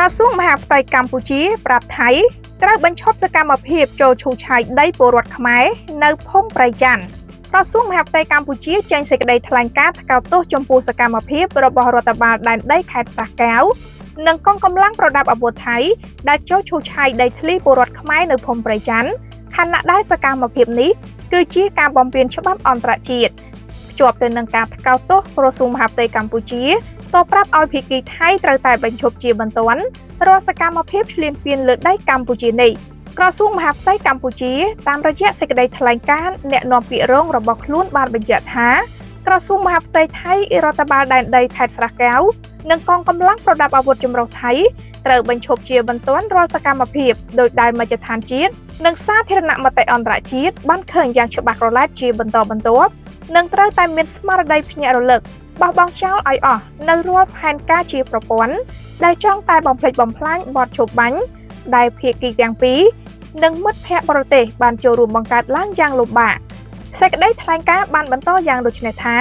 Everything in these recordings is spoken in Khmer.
ក្រសួងមហាផ្ទៃកម្ពុជាប្រាប់ថៃត្រូវបញ្ឈប់សកម្មភាពចូលឈូសឆាយដីពលរដ្ឋខ្មែរនៅភូមិព្រៃច័ន្ទក្រសួងមហាផ្ទៃកម្ពុជាចេញសេចក្តីថ្លែងការណ៍ថ្កោលទោសចំពោះសកម្មភាពរបស់រដ្ឋបាលដែនដីខេត្តស្រះកែវនិងកងកម្លាំងប្រដាប់អាវុធថៃដែលចូលឈូសឆាយដីធ្លីពលរដ្ឋខ្មែរនៅភូមិព្រៃច័ន្ទខណៈដែលសកម្មភាពនេះគឺជាការបំពានច្បាប់អន្តរជាតិភ្ជាប់ទៅនឹងការថ្កោលទោសក្រសួងមហាផ្ទៃកម្ពុជាក៏ប្រាប់ឲ្យភាគីថៃត្រូវតែបញ្ឈប់ជាបន្ទាន់រាល់សកម្មភាពឈ្លានពានលើដីកម្ពុជានេះក្រសួងមហាផ្ទៃកម្ពុជាតាមរយៈសេចក្តីថ្លែងការណ៍អ្នកនាំពាក្យរងរបស់ខ្លួនបានបញ្ជាក់ថាក្រសួងមហាផ្ទៃថៃរដ្ឋបាលដែនដីខេត្តស្រះកែវនិងកងកម្លាំងប្រដាប់អាវុធចម្រុះថៃត្រូវបញ្ឈប់ជាបន្ទាន់រាល់សកម្មភាពដោយដែលមជ្ឈដ្ឋានជាតិនិងសាធារណមតិអន្តរជាតិបានឃើញយ៉ាងច្បាស់ក្រឡែតជាបន្តបន្ទាប់និងត្រូវតែមានស្មារតីភ្ញាក់រលឹកបោះបង់ចោលឲ្យអស់នៅរាល់ផែនការជាប្រព័ន្ធដែលចង់តែបំផ្លិចបំផ្លាញបទឈប់បាញ់ដែលភាគីទាំងពីរនិងមិត្តភ័ក្តិបរទេសបានចូលរួមបង្កើតឡើងយ៉ាងលំបាកសេចក្តីថ្លែងការណ៍បានបន្តយ៉ាងដូចនេះថា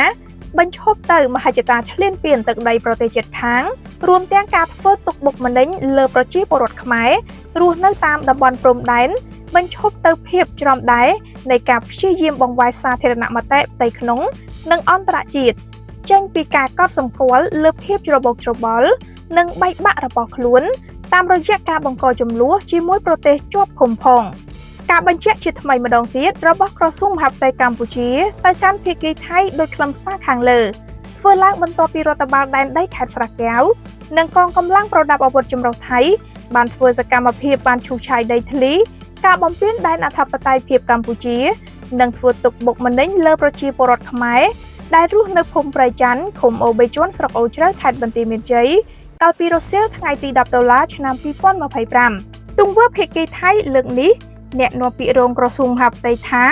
បញ្ឈប់ទៅមហិច្ឆតាឈ្លានពានទឹកដីប្រទេសជិតខាងរួមទាំងការធ្វើទុកបុកម្នេញលើប្រជាពលរដ្ឋខ្មែររស់នៅតាមតំបន់ព្រំដែនបញ្ឈប់ទៅភាពច្រំដែនៃការព្យាយាមបង្វែរសាធារណមតិផ្ទៃក្នុងនិងអន្តរជាតិចេញពីការកត់សម្គាល់លើភាពច្របូកច្របល់និងបែកបាក់របស់ខ្លួនតាមរយៈការបង្កចំនួនជាមួយប្រទេសជាប់ឃុំផងការបញ្ជាក់ជាថ្មីម្ដងទៀតរបស់ក្រសួងមហាផ្ទៃកម្ពុជាទៅកាន់ភាគីថៃដោយខ្លឹមសារខាងលើធ្វើឡើងបន្ទាប់ពីរដ្ឋបាលដែនដីខេត្តស្រះកែវនិងកងកម្លាំងប្រដាប់អាវុធចម្រុះថៃបានធ្វើសកម្មភាពបានឈូសឆាយដីធ្លីការបំពានដែនអធិបតេយ្យភាពកម្ពុជានិងធ្វើទុកបុកម្នេញលើប្រជាពលរដ្ឋខ្មែរដែលរស់នៅភូមិព្រៃច័ន្ទឃុំអូបេជាន់ស្រុកអូជ្រៅខេត្តបន្ទាយមានជ័យកាលពីរសៀលថ្ងៃទី$10ឆ្នាំ2025ទង្វើភាគីថៃលើកនេះអ្នកនាំពាក្យរងក្រសួងមហាផ្ទៃថា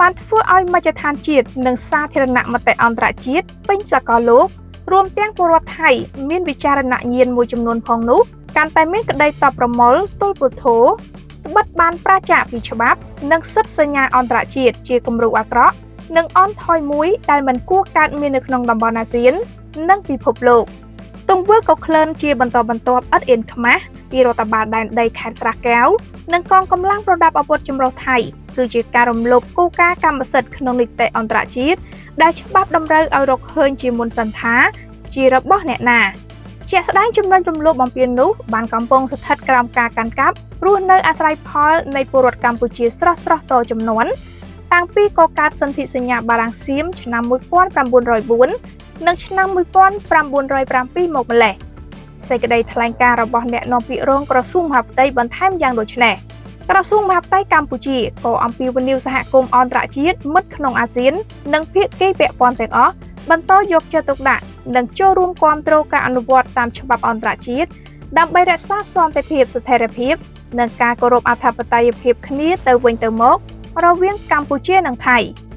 បានធ្វើឲ្យមជ្ឈដ្ឋានជាតិនិងសាធារណមតិអន្តរជាតិពេញសកលលោករួមទាំងពលរដ្ឋថៃមានវិចារណញ្ញាណមួយចំនួនផងនោះកាន់តែមានក្តីតបប្រមល់ទល់ពុទ្ធោបិទបានប្រជាពីច្បាប់និងសិទ្ធិសញ្ញាអន្តរជាតិជាគំរូអាក្រក់និងអន់ថយមួយដែលមិនគួរកើតមាននៅក្នុងតំបន់អាស៊ាននិងពិភពលោកទង្វើក៏ក្លិនជាបន្តបន្ទាប់ឥតអៀនខ្មាស់ពីរដ្ឋបាលដែនដីខេត្តស្រះកែវនិងកងកម្លាំងប្រដាប់អាវុធចម្រុះថៃគឺជាការរំលោភគោលការណ៍កម្មសិទ្ធិក្នុងនីតិអន្តរជាតិដែលច្បាប់តម្រូវឲ្យរកឃើញជាមុនសិនថាជារបស់អ្នកណាជាក់ស្ដែងចំណុចរំលោភបំពាននោះបានកំពុងស្ថិតក្រោមការកាន់កាប់រស់នៅអាស្រ័យផលនៃពលរដ្ឋកម្ពុជាស្រស់តចំនួនតាំងពីកកើតសន្ធិសញ្ញាបារាំងសៀមឆ្នាំ1904និងឆ្នាំ1907មកម្លេះសេចក្តីថ្លែងការណ៍របស់អ្នកនាំពាក្យរងក្រសួងមហាផ្ទៃបន្ថែមយ៉ាងដូចនេះក្រសួងមហាផ្ទៃកម្ពុជាក៏អំពាវនាវសហគមន៍អន្តរជាតិមិត្តក្នុងអាស៊ាននិងភាគីពាក់ព័ន្ធទាំងអស់បន្តយកចិត្តទុកដាក់និងចូលរួមគាំទ្រការអនុវត្តតាមច្បាប់អន្តរជាតិដើម្បីរក្សាសន្តិភាពស្ថិរភាពនិងការគោរពអធិបតេយ្យភាពគ្នាទៅវិញទៅមករវាងកម្ពុជានិងថៃ។